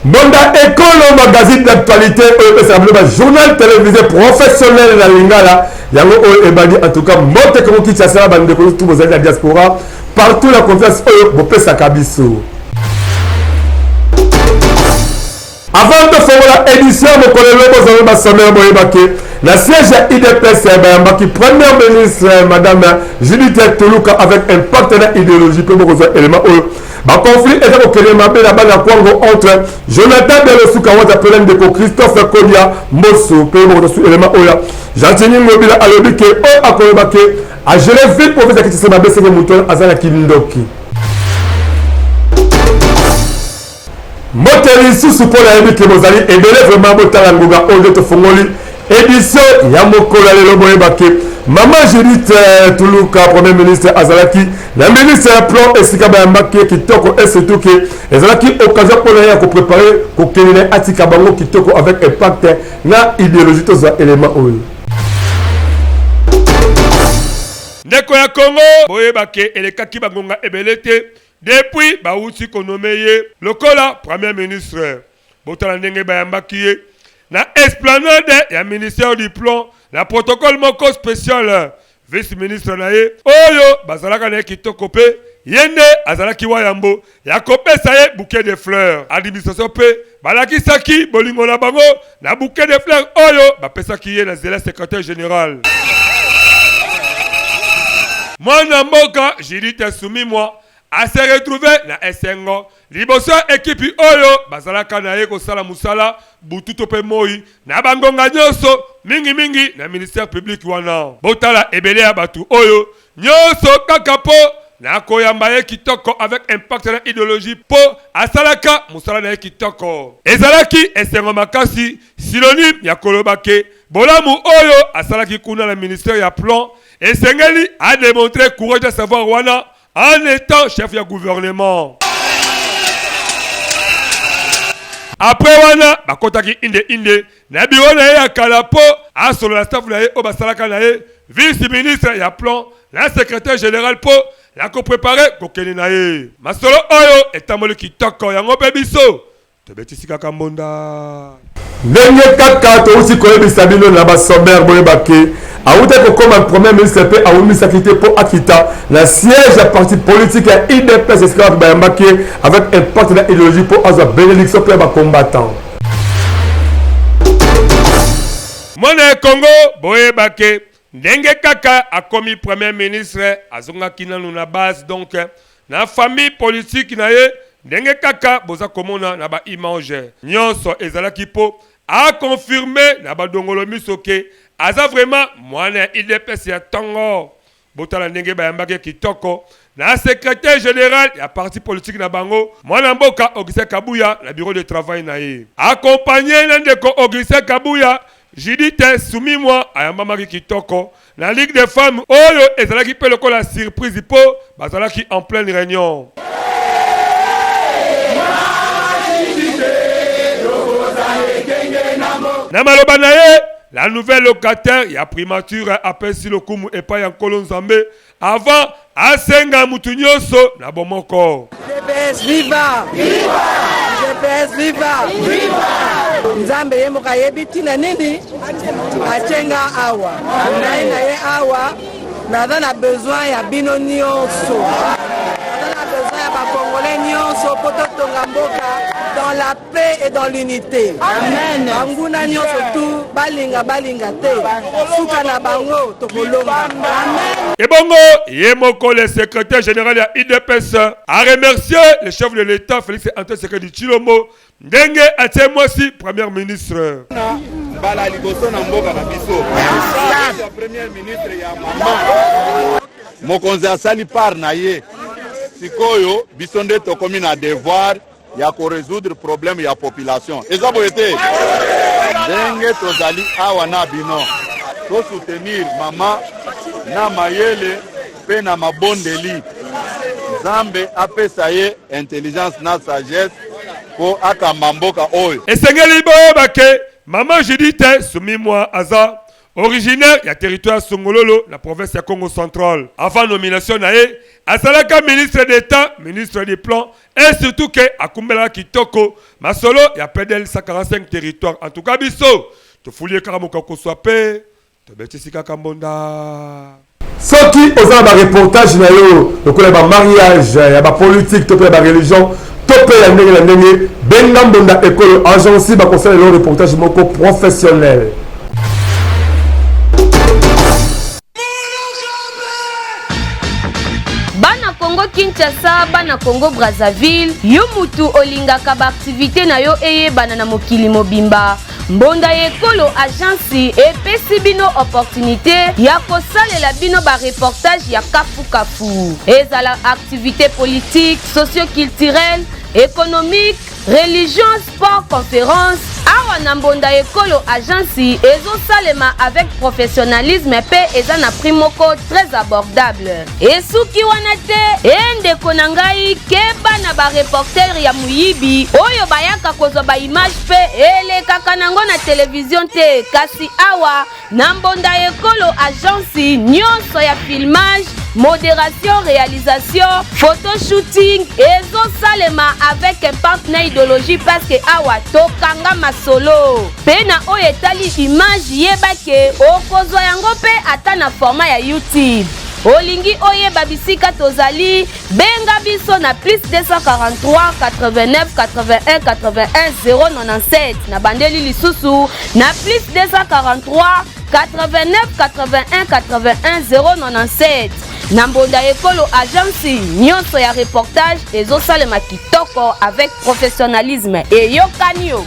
Bonda École magazine d'actualité, journal télévisé professionnel de la Lingala. Yango Ebadi, en tout cas, monte comme qui t'a ça, bande de tous vos amis de la diaspora, partout la confiance, Bopé Sakabiso. Avant de faire l'édition, mon collègue, vous avez ma sommaire, la siège à IDPS, qui première ministre, Madame Judith Toulouka, avec un partenaire idéologique pour vos éléments. Le conflit est au Kenya entre Jonathan Delosuka, Christophe Kodia, Mosso, pour élément. J'entends mobile à l'objet à Kolobake, à gérer vite pour faire ce que c'est mouton à Zanaki Ndoki. Moteri sous pour la émission Mozali et belé vraiment Motalangoga Odeto Fongoli édition Yamokola Lelo Boyebake Maman Judith Toulouka premier ministre Azalaki la ministre plan Esika Bayambake Kitoko et surtout que Azalaki occasion pour la ko préparer ko kenene Atika Bango Kitoko avec impact na idéologie tous éléments oyo. Ndeko ya Congo Boyebake et les kaki bangonga ebelete depuis Baouti Konomeye, le Kola, Premier ministre, Botalandenge Bayambakiye, na esplanade ya ministère du plan, la protocole moko spécial, vice-ministre naye, Oyo, Bazalaka na Kitokope, Yende, Azalaki Wayambo, Yakope Saye, bouquet de fleurs, administration P, Balaki Saki, Bolingo na Bango, na bouquet de fleurs, Oyo, Bapesaki na Zela secrétaire général. Moi, Namboka, j'ai dit, t'es soumis, moi. A se retrouver na Essengo liboso équipe oyo bazalaka na yeko sala musala bututo pe moi na bangonga nyoso mingi na ministère public wana botala ebele ya batu oyo nyoso kakapo na koyamba ye kitoko avec impact na idéologie po asalaka musala na ye kitoko ezalaki Essengo makasi synonyme ya kolobake bolamu oyo asalaki kuna na ministère ya plan Essengeli a démontré courage de savoir wana en étant chef du gouvernement. Après wana bakotaki inde na biro na ya kalapo a solo la staff na ye obasalaka na ye vice ministre ya plan la secrétaire général po la ko préparer ko keni na ye masolo oyo etamoli kitoko yango pe biso tobetisika kambonda ndenge kaka to usi koyebisa bino na basomber boyebake Aouda comme un premier ministre peut avoir sacrifié pour Akita la siège à parti politique à IDPS esclave Bayambake avec un partenaire idéologique pour avoir bénédiction pour les combattants. Mona Congo Boyebake Ndenge Kaka a commis premier ministre Azonga Kinanu na base donc na famille politique na ye Ndenge Kaka boza komona na ba image nyonso ezalaki po a confirmé na ba dongolo misoke Aza vraiment mwana IDPS ya Tongo Botala ndenge bayambake kitoko na secrétaire général ya parti politique na bango mwana mboka Augustin Kabuya na bureau de travail na ye accompagné na ndeko Augustin Kabuya Judith Soumimwa ayambamaki kitoko na Ligue des femmes oyo ezalaki pe lokola surprise po bazalaki en pleine réunion na maloba na ye la nouvelle locataire, il y a primature appelle si le kumu et pas en Kolonzambe avant Asenga Mutunyoso na bomoko. GPS viva! Viva! GPS viva! Viva! Nzambe ye mokayebi tina nini? Achenga awa. Na ye awa. Nada na besoin ya bino nyonso. Nada na besoin ya ba Congolais nyonso poto tonga mboka. Dans la paix et dans l'unité. Amen. Banguna nyonso tout balinga te. Suka na bango tokolonga. Amen. Et bongo, Yemoko le secrétaire général de IDPS a remercié le chef de l'État Félix Antoine Tshisekedi Tshilombo ndenge atie mwasi premier ministre. Bala liboso na mboka na biso. Ya premier ministre ya mama. Mokonzi asali par na ye. Sikoyo biso nde tokomi na devoir ya ko résoudre problème ya population. Eza boyete. ndenge tozali awa na bino to soutenir mama na mayele pe na mabondeli Nzambe apesa ye intelligence na sagesse po akamba mboka oyo esengeli boyebake mama Judith Sumimwa aza originaire ya territoire Songololo la province ya Congo central. Avant nomination na ye asalaka ministre d'État, ministre des plans et surtout que akumbela kitoko masolo ya PDL 145 territoires. En tout cas biso to fulie karamoka ko swape to betisi kaka mbonda. Soki oza ba reportage na yo lokola ba mariage ya ba politique to pe ba religion to pe ya ndenge na ndenge benga mbonda ekolo agence ba conseil le reportage moko professionnel. Bana Congo Kinshasa, bana Congo Brazzaville, yo mutu olingaka ba activité na yo eye bana na mokili mobimba. Mbonda ekolo agence epesi bino opportunité ya kosalela bino ba reportage ya kafu kafu. Ezala activité politique, socio-culturelle, économique, religion, sport, conférence. Awa na mbonda ekolo agence ezosalema avec professionnalisme pe eza na prix moko très abordable. Esuki wana te endeko na ngai keba na ba reporter ya muyibi oyo bayaka kozwa ba image pe elekaka nango na télévision te kasi awa na mbonda ekolo agence nyonso ya filmage, modération, réalisation, photoshooting ezosalema avec un partenaire idéologie parce que awa tokanga masolo pena oyo etali image yebake okozwa yango pe ata na format ya YouTube. Olingi oyeba bisika tozali benga biso na plus 243 89 81 81 097 na bandeli lisusu na plus 243 89 81 81 097 na mbonda ekolo agence nyonso ya reportage ezosalema kitoko avec professionnalisme et yokanio.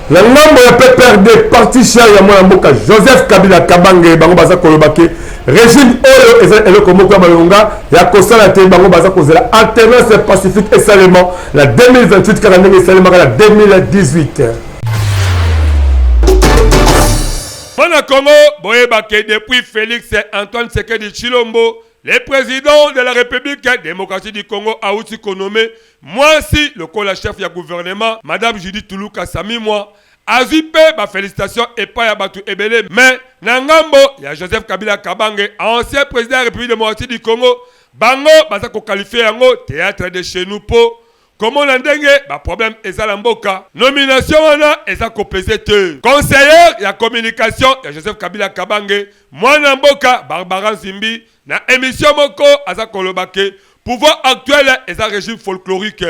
La ngambo ya PPRD parti cher ya mwana mboka Joseph Kabila Kabange bango baza kolobake régime oyo eza eloko moko ya malonga ya kosala te bango baza kozela alternance pacifique esalement la 2028 kaka ndenge esalemaka la 2018. Mwana Congo boyebake depuis Félix Antoine Tshisekedi Tshilombo, le président de la République démocratique du Congo a aussi connommé moi si le chef du gouvernement Madame Judith Tuluka Samimwa azipe ba félicitations et pas ya batu ebele mais nangambo ya Joseph Kabila Kabange ancien président de la République démocratique du Congo bango baza ko qualifier yango théâtre de chez nous po comment l'endenge ba problème ezala mboka nomination wana eza ko peser te conseiller ya communication ya Joseph Kabila Kabange mwana mboka Barbara Zimbi na émission moko aza kolobake pouvoir actuel eza régime folklorique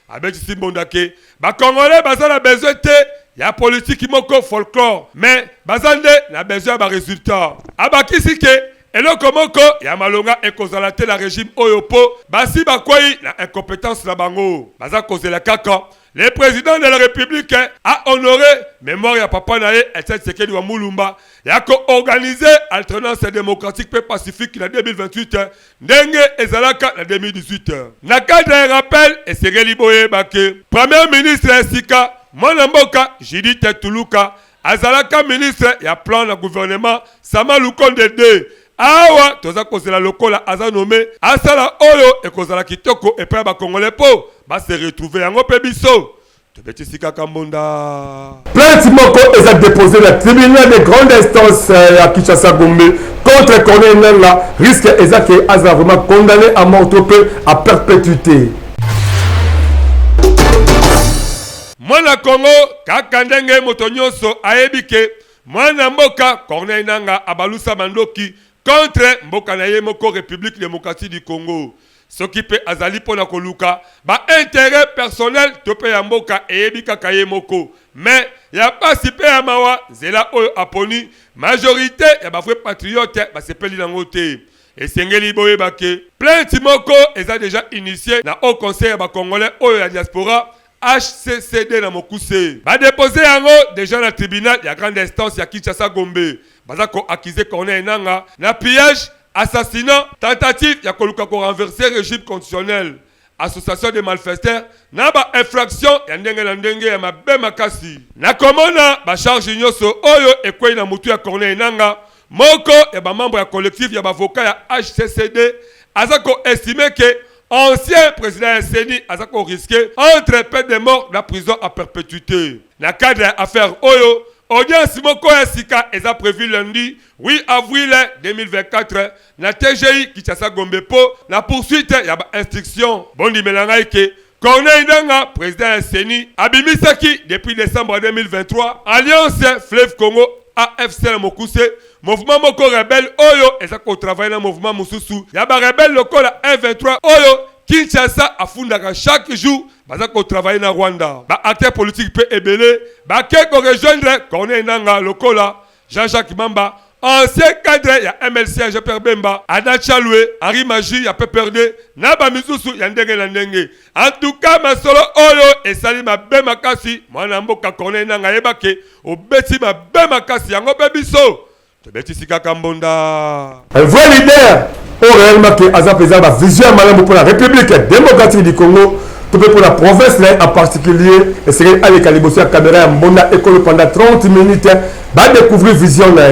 avec Simbondake ba congolais baza na besoin te ya politique moko folklore mais bazande na besoin ba résultat abakisi ke eloko moko ya malonga ekozala te la régime oyopo basi bakwei na incompétence na bango baza kozela kaka le président de la République a honoré mémoire ya papa na ye Etienne Tshisekedi wa Mulumba ya ko organiser alternance démocratique pe pacifique na 2028 ndenge ezalaka na 2018 na cadre ya rappel esengeli boyebake premier ministre Sika mwana mboka Judith Tuluka azalaka ministre ya plan na gouvernement Sama Lukonde de awa toza kozela lokola aza nommé asala oyo ekozala kitoko epai ba congolais po ba se retrouver yango pe biso to betisika kambonda. Plainte moko eza déposé la tribunal de grande instance à Kinshasa Gombe contre Corneille Nangaa risque eza que aza vraiment condamné à mort peu à perpétuité. Mwana Congo kaka ndenge moto nyonso ayebike mwana mboka Corneille Nangaa abalusa mandoki contre mboka na ye moko République démocratique du Congo. Ce qui peut azali pona koluka ba intérêt personnel to pe ya mboka eyebika kaye moko mais ya pas si pe ya mawa zela oyo aponi majorité ya ba vrai patriote ba sepeli nango te esengeli boyebake plainte moko eza déjà initié na au conseil ya ba congolais oyo ya diaspora HCCD na mokuse ba déposer yango déjà na tribunal ya grande instance ya Kinshasa Gombe bazako accuser Corneille Nangaa na pillage, assassinat, tentative ya koluka ko renverser régime constitutionnel association de malfaiteurs na ba infraction ya ndenge na ndenge ya mabe makasi na komona ba charge nyoso oyo ekwei na mutu ya Corneille Nangaa moko ya ba membre ya collectif ya ba avocat ya HCCD azako estimer que ancien président ya CENI azako risqué entre peine de mort la prison à perpétuité na cadre ya affaire oyo audience moko ya sika eza prévu lundi 8 avril 2024 na TGI Kinshasa Gombe po na poursuite ya ba instruction bondi melanga ke Corneille Nangaa président ya CENI abimisaki depuis décembre 2023 Alliance Fleuve Congo AFC na Mokuse mouvement moko rebelle oyo ezako travailler na mouvement mususu ya ba rebelle lokola M23 oyo Kinshasa afundaka chaque jour bazako travailler na Rwanda ba acteur politique pe ebele ba keko rejoindre Corneille Nangaa lokola Jean-Jacques Mamba ancien cadre ya MLC Jean-Pierre Bemba Adacha Loué Henri Magie ya PPRD na ba misusu ya ndenge na ndenge en tout cas masolo oyo esali mabe makasi mwana mboka Corneille Nangaa yebake obeti mabe makasi yango pe biso tobeti sika kambonda un vrai leader au réellement que Azap Eza va vision malamu pour la République démocratique du Congo tout pour la province là en particulier et c'est avec Alibosia caméra Mbonda école pendant 30 minutes va découvrir vision là.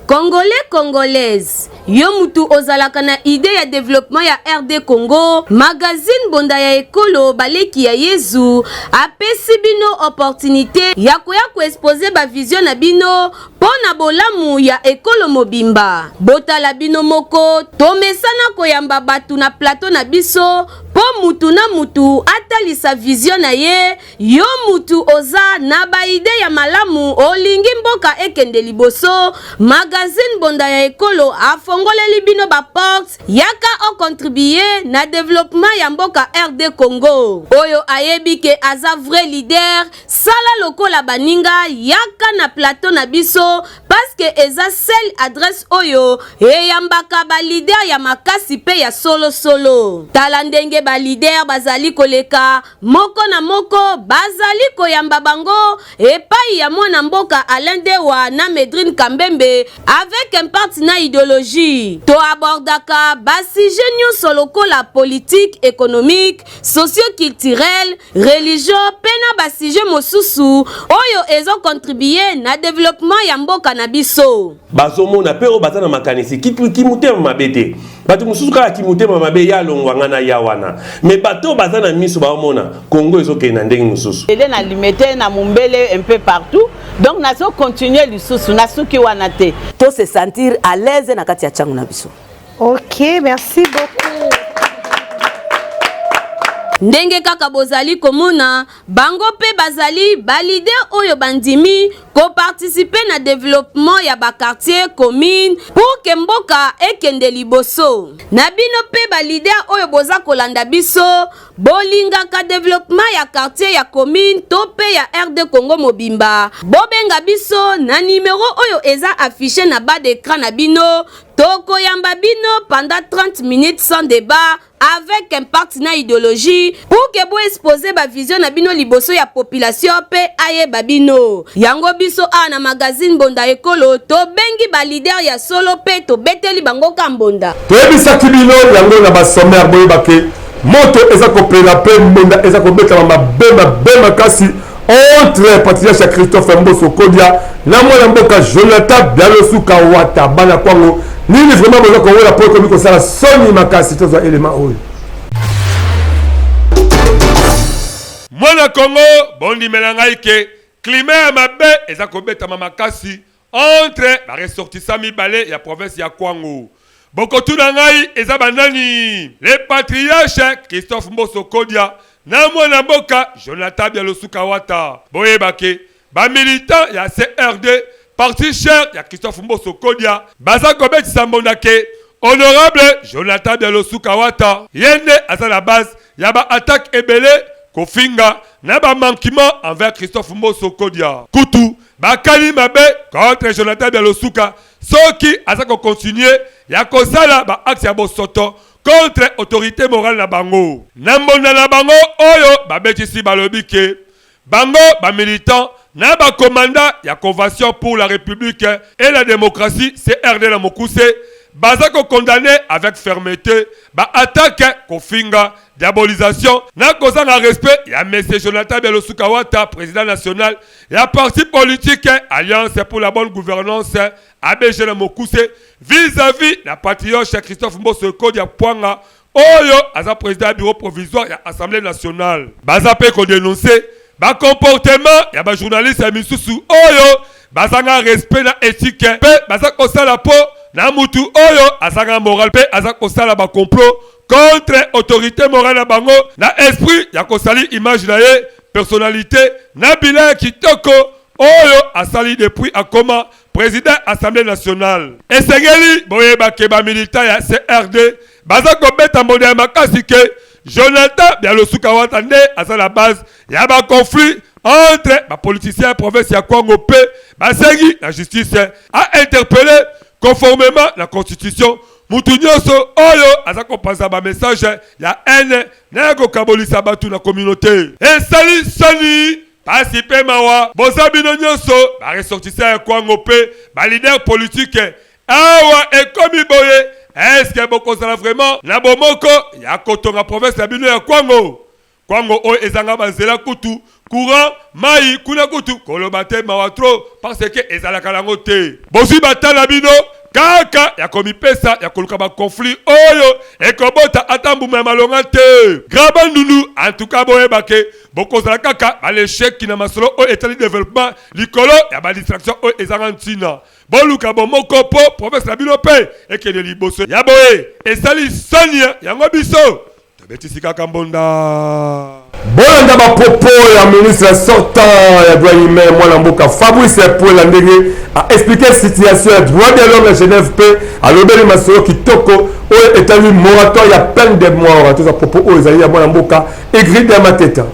Congolais, Congolaises, yo mutu ozalaka na idée ya développement ya RD Congo, magazine Bonda ya Ekolo baleki ya Yezu, apesi bino opportunité ya koya ko exposer ba vision na bino pona bolamu ya Ekolo mobimba. Botala bino moko, tomesana koyamba batu na plateau na biso, po mutu na mutu atalisa vision na ye, yo mutu oza na ba idée ya malamu olingi mboka ekende liboso, magazine Bonda ya Ekolo afongoleli bino ba porte yaka o contribuer na développement ya mboka RD Congo. Oyo ayebi ke aza vrai leader, sala lokola baninga yaka na plateau na biso parce que eza seule adresse oyo eyambaka ba leader ya makasi pe ya solo solo. Tala ndenge ba leader bazali koleka moko na moko bazali koyamba bango epai ya mwana mboka Alain Dewa na Medrine Kambembe avec un partenaire idéologie. To abordaka basi nyonso lokola politique, économique, socio-culturel, religion, pena basi mosusu oyo ezo contribuer na développement ya mboka na biso. Bazomona pero batana makanisi kimutema mabete. Batu mususu kala kimutema mabe ya longwanga na yawana. Me bato bazana miso baomona Congo ezoke na ndenge mususu. Elle na limité na mumbele un peu partout. Donc nazo continuer lisusu na suki wana te. To se sentir à l'aise na kati ya changu na biso. OK, merci beaucoup. Ndenge kaka bozali komona bango pe bazali ba leader oyo bandimi ko participer na développement ya ba quartier commune pour que mboka ekende liboso. Na bino pe ba leader oyo boza kolanda biso bolinga ka développement ya quartier ya commune to pe ya RD Congo mobimba. Bobenga biso na numéro oyo eza affiché na bas d'écran na bino. Toko yamba bino pendant 30 minutes sans débat avec un partenaire idéologie pour que bo exposer ba vision na bino liboso ya population pe aye babino. Yango biso na magazine Bonda Ekolo to bengi ba leader ya solo pe to beteli bango kambonda. To ebisa kibino yango na ba sommaire boye bake moto eza ko pela pe Bonda eza ko beta bema kasi entre patriarche Christophe Mboso Kodia na mwana mboka Jonathan Bialosuka Wata bana kwango nini vraiment boza kongola po komi kosala soni makasi toza élément oyo mwana Congo bondi melangai ke climat ya mabe eza kobeta makasi entre ba ressortissant mibale ya province ya Kwango. Bokotu na ngai eza bandani le patriarche Christophe Mboso Kodia na mwana mboka Jonathan Bialosuka Wata. Boyebake ba militant ya CRD parti cher ya Christophe Mboso Kodia baza kobetisa mbonda ke honorable Jonathan Bialosuka Wata yende aza la base ya ba attaque ebele kofinga na ba manquement envers Christophe Mboso Kodia. Kutu bakali mabe contre Jonathan Bialosuka soki aza ko continuer ya kozala ba axe ya bosoto contre autorité morale na bango. Na mbonda na bango oyo babetisi balobi ke bango ba militant na ba commandant ya Convention pour la République et la démocratie CRD na Mokuse bazako condamné avec fermeté ba attaque kofinga diabolisation na kozanga respect ya M. Jonathan Bellosu Kawata, président national ya parti politique Alliance pour la bonne gouvernance ABG na Mokuse vis-à-vis la patriote Christophe Mbosso Kodia Pwanga oyo aza président du bureau provisoire ya Assemblée nationale. Baza pe ko dénoncer ba comportement ya ba journaliste ya misusu oyo bazanga respect na éthique pe baza ko sala po na mutu oyo azanga moral pe aza ko sala ba complot contre autorité morale na bango na esprit ya ko sali image na ye personnalité na bilan kitoko oyo asali depuis akoma président Assemblée nationale. Esengeli boyeba ke ba militant ya CRD baza ko beta mbonde ya makasi ke Jonathan Bellosu Kawata nde asa la base ya ba conflit entre ba politiciens province ya Congo pe basengi la justice a interpellé conformément la constitution mutu nyonso oyo aza kopanza ba message ya haine na kokabolisa batu na communauté. Esali soni pasi pe mawa boza bino nyonso ba ressortissant ya Congo pe ba leader politique awa ekomi boye. Est-ce que beaucoup ça vraiment na bomoko ya kotonga province ya bino ya Kwango o ezanga banzela kutu courant mai kuna kutu kolobate mawatro parce que ezalaka lango te bosi batala bino kaka ya komipesa ya koluka ba conflit oyo ekobota atambuma ya malonga te graba ndunu en tout cas boye bake bokozala kaka ba l'échec na masolo o etali développement likolo ya ba distraction o ezanga ntina boluka bomoko po province na bino pe ekende liboso ya boye esali sonia yango biso tobetisika kambonda bolanda bapopo ya ministre sortant ya droit humain mwana mboka Fabrice Pouela ndenge a expliqué situation ya droit de l'homme à Genève pe alobeli masolo kitoko oyo etali moratoire ya peine de mort tout ça popo oyo ezali ya mwana mboka Ingrid ya Mateta.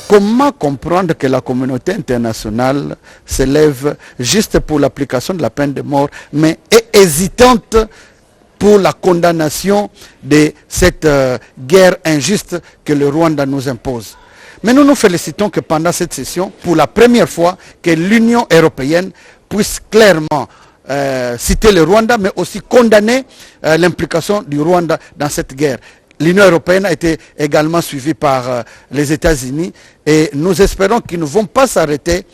Comment comprendre que la communauté internationale se lève juste pour l'application de la peine de mort, mais est hésitante pour la condamnation de cette guerre injuste que le Rwanda nous impose? Mais nous nous félicitons que pendant cette session, pour la première fois, que l'Union européenne puisse clairement citer le Rwanda, mais aussi condamner l'implication du Rwanda dans cette guerre. L'Union européenne a été également suivie par les États-Unis et nous espérons qu'ils ne vont pas s'arrêter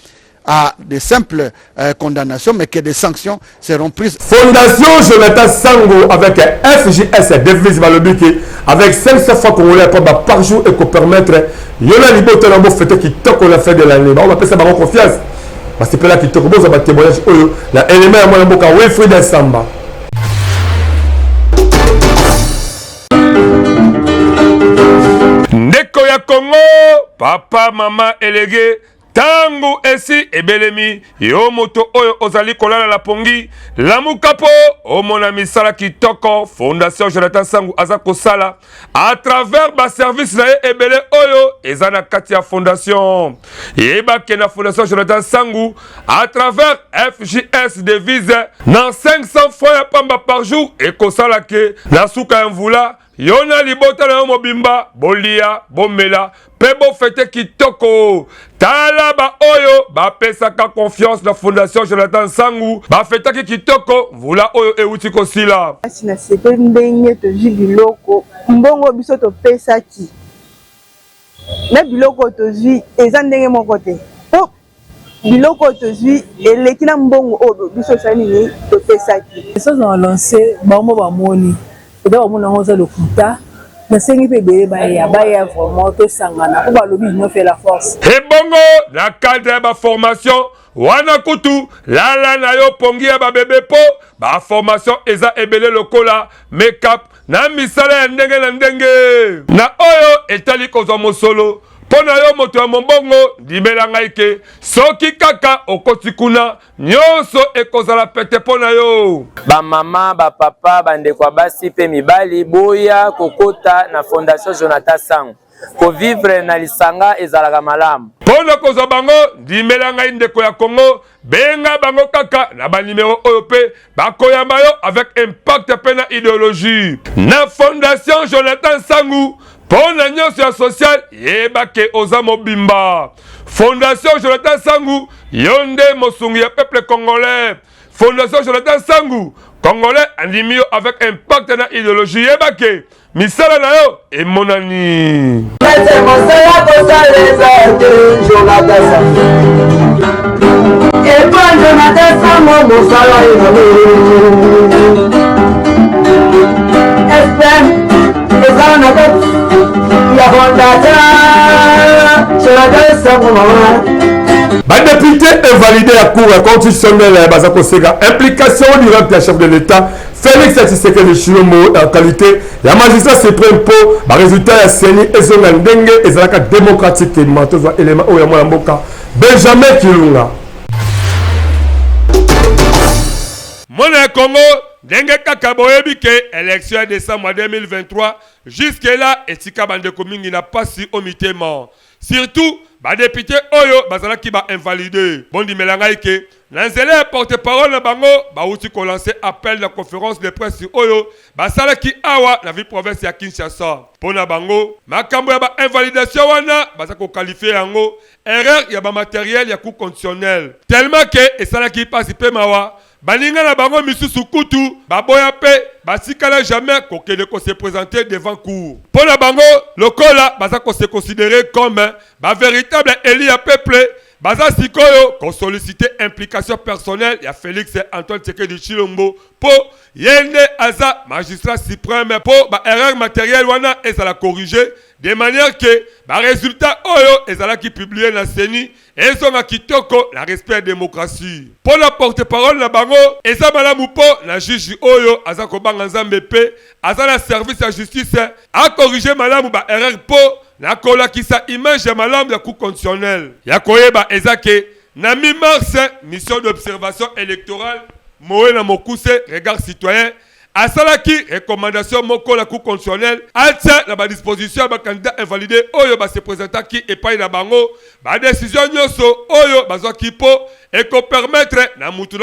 à de simples condamnations, mais que des sanctions seront prises. Fondation Jonathan Sango avec FJS devise Malobiki avec 500 fois congolais par jour et qu'on permettre Yona Libote Nambo fête qui toque la fin de l'année. On va appeler ça par confiance. Parce que là qui toque bon, ça va témoignage. La élément à mon boka Wilfried Samba. Ndeko ya Congo, papa, mama, elege, tangu esi ebelemi, yo moto oyo ozali kolala la pongi, lamukapo, omona misala kitoko, Fondation Jonathan Sango azako sala, à travers ba service na ebele oyo, ezana kati ya fondation. Yeba kena Fondation Jonathan Sango, à travers FJS devise, nan 500 fois ya pamba par jour, et kosala ke, na suka mvula, Yona libota na mobimba bolia bomela pebo fete kitoko tala ba oyo ba pesaka confiance na Fondation Jonathan Sango ba fete kitoko vula oyo euti kosila asina sepe ndenge to biloko mbongo biso to pesaki na biloko to zui eza ndenge moko te po biloko to zui eleki na mbongo oyo biso sani ni to pesaki ça on a lancé ba mo ba moni. Et donc, on a le kuta. Mais c'est une vraiment tout sangana. On va le fait la force. Et bongo, la cadre de la formation, wana kutu, la na yo pongi ya ba bébé po, ba formation eza ebele lokola, make-up, na misala ya ndenge na ndenge. Na oyo etali kozo mosolo. Pona yo moto ya mombongo dibela ngaike soki kaka okoti kuna nyonso ekozala pete pona yo ba mama ba papa bande kwa basi pe mibali boya kokota na Fondation Jonathan Sango ko vivre na lisanga ezalaka malamu pona kozo bango dibela ngai ndeko ya Congo benga bango kaka na ba numéro oyo pe bakoyamba yo avec impact pe na idéologie na Fondation Jonathan Sango. Pona nyonso ya social yebake oza mobimba. Fondation Jonathan Sango yonde mosungi ya peuple congolais. Fondation Jonathan Sangu, Congolais animé avec un pacte dans l'idéologie Yebake. Misala na yo et monani. Député invalidé à cour constitutionnelle implication directe du chef de l'État Félix Tshisekedi Tshilombo en qualité la magistrat suprême pour résultat ya CENI et son ndenge ezalaka démocratique matozo élément oyo ya mboka Benjamin Kilunga. Mona Congo ndenge kaka boyebi ke élection de décembre 2023 jusque là etika bande komingi na pasi au mitema. Surtout, ba député oyo bazala ki ba invalidé. Bondi melanga ike, nanzele porte-parole na bango ba uti ko lancer appel de conférence de presse oyo basala ki awa na ville province ya Kinshasa. Pona bango, makambo ya ba invalidation wana baza ko qualifier yango erreur ya ba matériel ya cour constitutionnel. Tellement que esala ki pasi pe mawa baninga na bango misusu kutu baboya pe basikala jamais kokende ko se présenter devant cour. Pour la bango lokola baza ko se considérer comme ba véritable élu à peuple baza sikoyo ko solliciter implication personnelle ya Félix Antoine Tshisekedi Tshilombo po yende aza magistrat suprême po ba erreur matérielle wana ezala corriger de manière que ba résultat oyo ezala ki publié na CENI ezonga kitoko la respect démocratie. Pour la porte-parole na bango eza malamu po na juge oyo aza ko banga nzambe pe aza na service ya justice a corriger malamu ba erreur po na kolakisa image ya malamu ya cour constitutionnelle. Ya koyeba ezake na mi-mars mission d'observation électorale moé na mokuse regard citoyen asalaki recommandation moko la cour constitutionnelle atia na ba disposition ba candidat invalidé oyo ba se présenter ki epai na bango ba décision nyoso oyo bazwaki po et ko permettre na mutu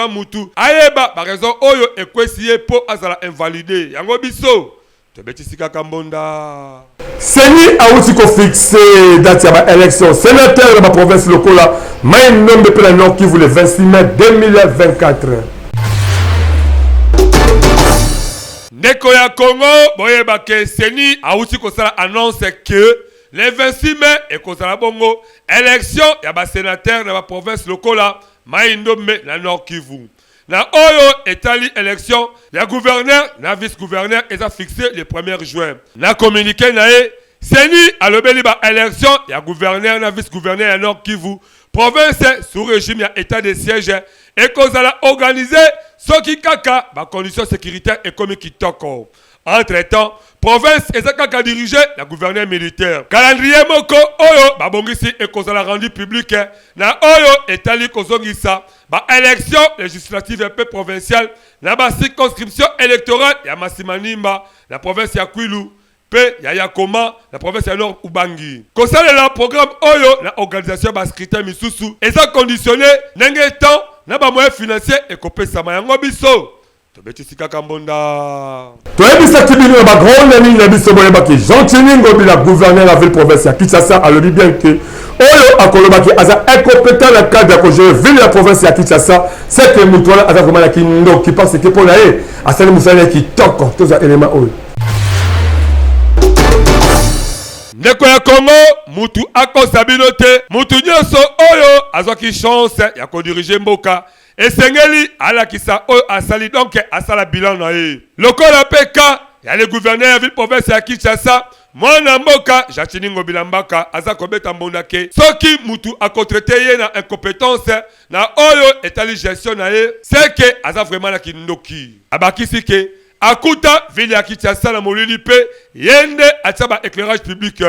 ayeba ba raison oyo ekwesiye po azala invalidé yango biso tobetisika kambonda CENI a aussi fixé date ya ba élection sénateur de la province lokola mai nombe pe la Nord Kivu le 26 mai 2024. Ndeko ya Congo boyeba ke CENI a aussi kosala annonce que le 26 mai et kozala bongo élection ya ba sénateur de la province lokola mai nombe na Nord Kivu. Na oyo etali élection ya gouverneur na vice-gouverneur eza fixé le 1er juin. Na communiqué na e CENI a lobeli ba élection ya gouverneur na vice-gouverneur ya Nord Kivu province sous régime ya état de siège et kozala organisé soki kaka ba conditions sécuritaires et comme kitoko. Entre-temps, province ezakaka dirigé la gouverneur militaire. Calendrier moko oyo babongisi et kozala rendu public na oyo etali kozongisa ba élection législative et provinciale na ba circonscription électorale ya Masimanimba la province ya Kwilu pe ya Yakoma la province ya Nord Ubangi. Kosala la programme oyo na organisation ba scrutin misusu eza conditionné ndenge temps na ba moyens financiers et kopesa mayango biso. Tobetisika kambonda. Toyebisa kibino na ba grande ligne na biso boyeba ki Jean Tiningo bila gouverneur la ville province ya Kinshasa alobi bien que oyo akolobaki aza incompétent na cadre ya gérer ville la province ya Kinshasa c'est que mutola aza vraiment ki ndo qui pense que pour la e asali musala ki toko toza élément oyo. Ndeko ya Congo mutu akosa bino te mutu nyonso oyo azwaki chance ya kodiriger mboka esengeli alakisa oyo asali donc asala bilan na ye lokola peka ya le gouverneur ya ville province ya Kinshasa mwana mboka Jatiningo Bilambaka aza kobeta mbonda ke soki mutu akotraite ye na incompétence na oyo etali gestion na ye c'est que aza vraiment na kindoki abakisi ke akuta ville ya Kinshasa na molili pe yende atia ba éclairage public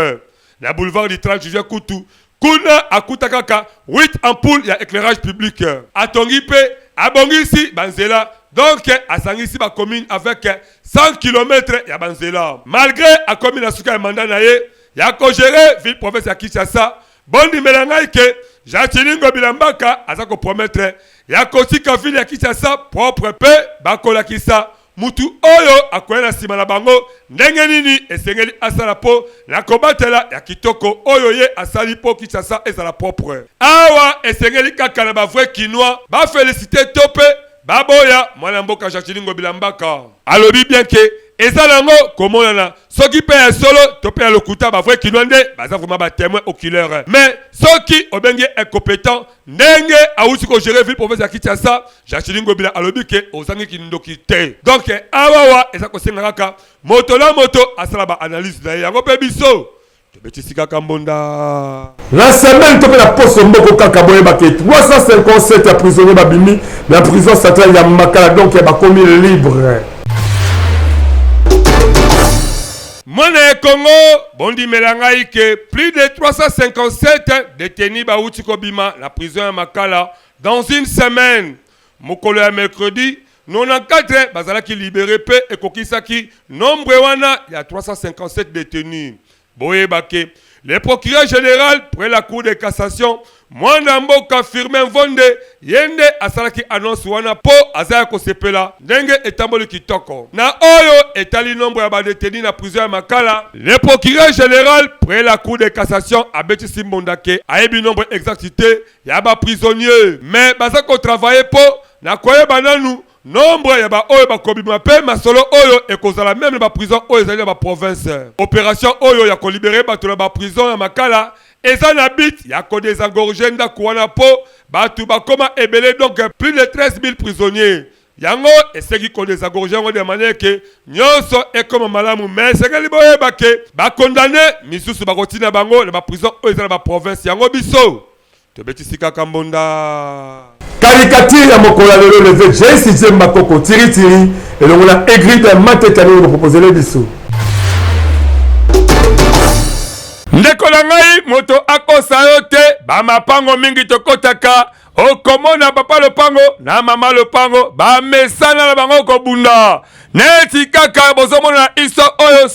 na boulevard du 30 juillet kutu kuna akuta kaka 8 ampoules ya éclairage public atongi pe abongisi banzela donc asangisi ba commune avec 100 km ya banzela malgré a commune na suka ya mandat na ye ya ko gérer ville province ya Kinshasa bondi melanga ke Jatiningo Bilambaka aza ko promettre ya ko tika ville ya Kinshasa propre pe bakolakisa mutu oyo akwena sima na bango ndenge nini esengeli asala po na kobatela ya kitoko oyo ye asali po Kinshasa ezala propre awa esengeli kaka na ba vrai kinois ba féliciter tope baboya mwana mboka Jachilingo Bilambaka alobi bien que ezalango komonana soki pe ya solo to pe ya lokuta ba vrai kinwande baza vraiment ba témoin oculaire mais soki obengi incompétent ndenge awuti ko gérer ville province ya Kinshasa Jachilingo Bila alobi ke ozangi kindoki te donc awawa eza ko senga kaka moto la moto asala ba analyse na yango pe biso Betisika Kambonda. La semaine, tu peux la poste Mboko Kakaboye 357 prisonniers Babimi, la prison centrale Yamakala, donc il y a commis libre. Mone Congo, Bondi Melangaï que plus de 357 détenus Baouti Kobima, la prison Yamakala, dans une semaine. Mokolo ya mercredi, 94 Bazala qui libéré peu et Kokisaki, nombre wana, il y a 357 détenus. Boye Bake, le procureur général pour la cour de cassation, Mwandamboka Firmin Vonde, Yende Asalaki annonce wana po Azaya Kosepela, Nenge etamboli kitoko. Na oyo etali nombre ya détenus na prison ya Makala, le procureur général pour la cour de cassation a beti Simbondake, a ebi nombre exactité, yaba prisonnier. Mais bazako travailler po, na koye bananu, nombre ya ba oyo ba kobima pe masolo oyo ekozala même ba prison oyo ezali ba province. Opération oyo ya ko libérer bato na ba prison ya Makala eza na bit ya ko désengorger ndako wana po bato bakoma ebele donc plus de 13 000 prisonniers. Yango eseki ko désengorger ngo de manière que nyonso ekoma malamu mais sekeli boye bake ba condamné misusu ba kotina bango na ba prison oyo ezali ba province yango biso. Betisika Kambonda. Caricature ya mokola lelo levé JCJ Makoko tiri et l'on a aigri de Matekani pour proposer les bisous. Ndeko na ngai moto akosa yo te ba mapango mingi tokotaka okomona papa lopango na mama lopango ba mesana na bango kobunda neti kaka bozomona iso oyo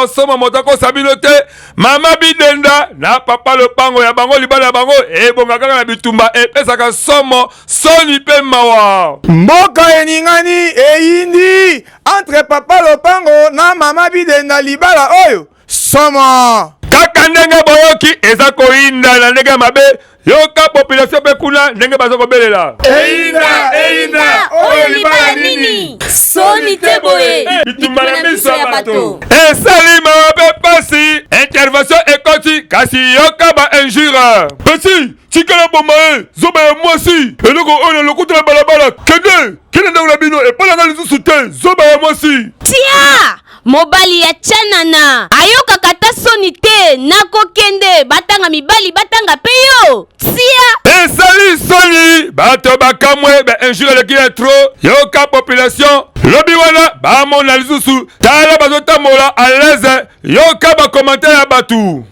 somo moto akosa bino te mama bidenda na papa lopango ya bango libala ya bango ebonga kaka na bitumba epesaka somo soni pe mawa mboka eningani eyindi entre papa lopango na mama bidenda libala oyo somo kaka ndenge boyoki eza koinda na ndenge mabe yoka population pe kuna ndenge bazo kobelela eyinda oyo libala nini soni te boye bitumba na miso ya bato esali mabe pasi intervention ekoti kasi yoka ba injure pesi tikala bomae zoba ya mwasi eloko oyo lokuta na balabala kende ndako na bino epalanga lisusu te zoba ya mwasi tia mobali ya chanana ayokaka ta soni te nakokende batanga mibali batanga pe yo tia esali soni bato bakamwe ba injure leki ya trop yoka population lobi wana bamona lisusu tala bazotambola à l'aise yoka bakommentaire ya batu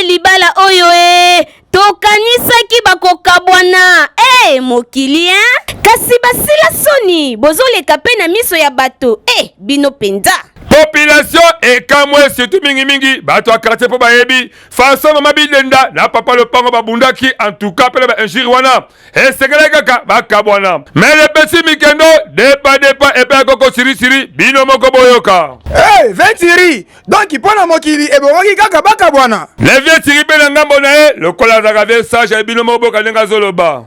libala oyo tokanisaki bakokabwana mokili kasi basila soni bozoleka pe na miso ya bato bino penza population ekamwe surtout mingi bato a quartier po bayebi façon mama bidenda na papa lopango babundaki en tout cas pele ba injure wana esengele kaka bakabwana mais le petit mikendo depa epe koko siri bino moko boyoka ventiri donc ipona mokili ebongoki kaka bakabwana le vieux tiri pe na ngambo na ye lokola zaka vie sage bino moko boka ndenga zoloba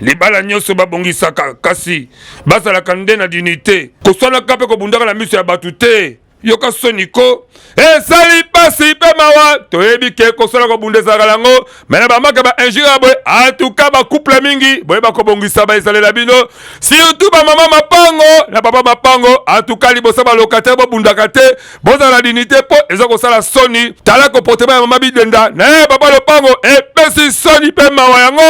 libala nyonso babongisaka kasi bazalaka nde na dignité koswanaka mpe kobundaka na miso ya bato te yoka soniko esali pasi mpe mawa toyebi ke kosala kobunda ezalaka yango me na bamaka ba injure boye atuka bakouple mingi boye bakobongisa baesalela bino surtout bamama mapango na papa mapango atuka liboso balokataire bobundaka te bozala na dignité mpo eza kosala soni tala komportema ya mama bidenda na papa lopango epesi soni mpe mawa yango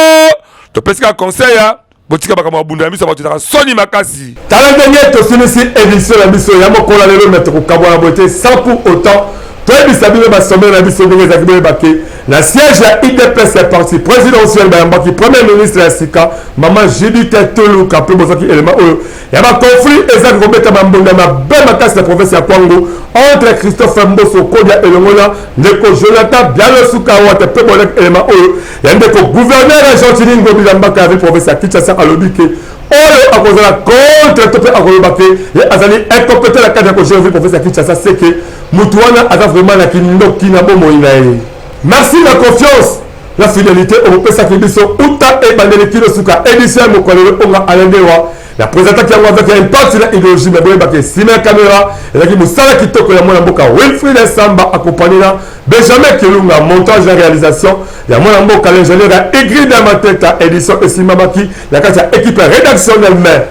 topesika conseil ya botika bakama bunda ya miso bato ezaka soni makasi tala ndenge tosilisi édition ya biso ya mokola lelo na tokokabwana boye te sans pour autant toyebisa bino basomere na biso ndenge ezalaki boyebake na siège ya idps ya parti présidentiel bayambaki premier ministre ya sika mama judite toluka mpe bozwaki élément oyo ya baconflit ezalaki kobeta bambonda mabe makasi na province ya kwango entre Christophe Mboso Kodia elongo na ndeko Jonathan Bialosuka wate mpe bolaki élément oyo ya ndeko gouverneur ya Jean-Chilingo Bilambaka ya province ya Kinshasa alobi ke oyo akozala contre to mpe akolobake ye azali incompétent na kati ya kogérer province ya Kinshasa seke mutu wana aza vraiment na kindoki na bomoi na ye merci la confiance la fidélité au pesa kibiso uta et bandele kilo suka édition mokolelo onga alendewa la présentation qui avec un parti la idéologie mais boye baké sima caméra et qui musala kitoko ya mwana mboka Wilfried Samba accompagné na Benjamin Kilunga montage et réalisation ya mwana mboka l'ingénieur Igrid Mateta édition et Simamaki la carte équipe rédactionnelle mais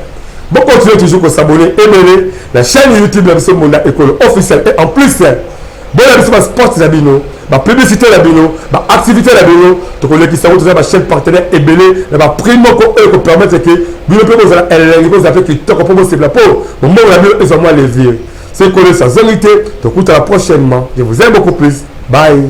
bon continuez toujours à s'abonner aimer la chaîne YouTube de Monda École officielle et en plus bon la sport la bino ba publicité la bino ba activité la bino to ko leki sango to ba chaîne partenaire ebelé ba primo ko ko permettre que bino pe ko za elengi ko za fait que to ko possible la pour bon la bino et moi les vieux c'est que ça zangité to écoute à la prochainement je vous aime beaucoup plus bye